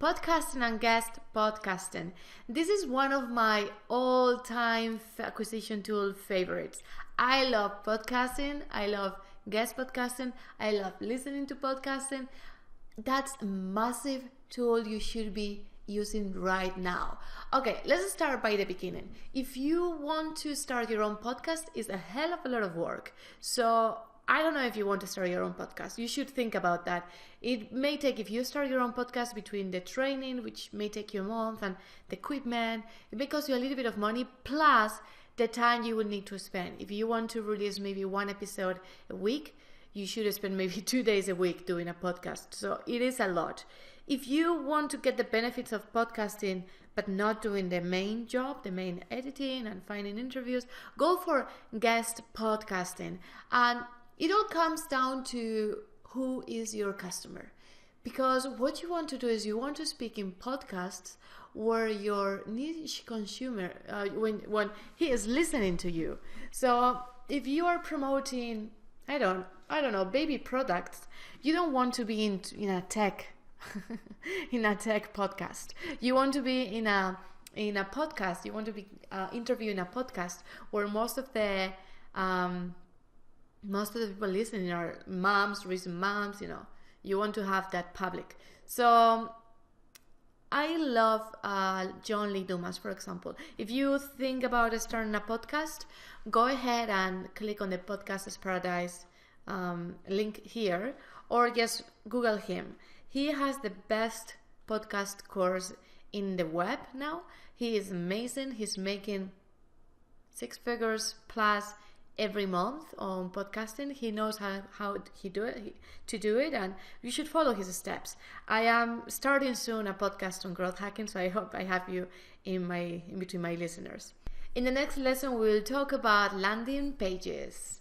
podcasting and guest podcasting. This is one of my all-time acquisition tool favorites. I love podcasting. I love guest podcasting. I love listening to podcasting. That's a massive tool you should be using right now. Okay, let's start by the beginning. If you want to start your own podcast, it's a hell of a lot of work. So I don't know if you want to start your own podcast. You should think about that. It may take, if you start your own podcast, between the training, which may take you a month, and the equipment, it may cost you a little bit of money, plus the time you will need to spend. If you want to release maybe one episode a week, you should spend maybe 2 days a week doing a podcast. So it is a lot. If you want to get the benefits of podcasting, but not doing the main job, the main editing and finding interviews, go for guest podcasting. And it all comes down to who is your customer. Because what you want to do is you want to speak in podcasts where your niche consumer, when he is listening to you. So if you are promoting, I don't know, baby products, you don't want to be in a tech in a tech podcast. You want to be in a podcast. You want to be interviewing a podcast where most of the people listening are moms, recent moms. You want to have that public. So I love John Lee Dumas, for example. If you think about starting a podcast, go ahead and click on the Podcasters Paradise link here, or just Google him. He has the best podcast course in the web now. He is amazing. He's making 6 figures plus every month on podcasting. He knows how to do it, and you should follow his steps. I am starting soon a podcast on growth hacking, so I hope I have you in between my listeners. In the next lesson, we will talk about landing pages.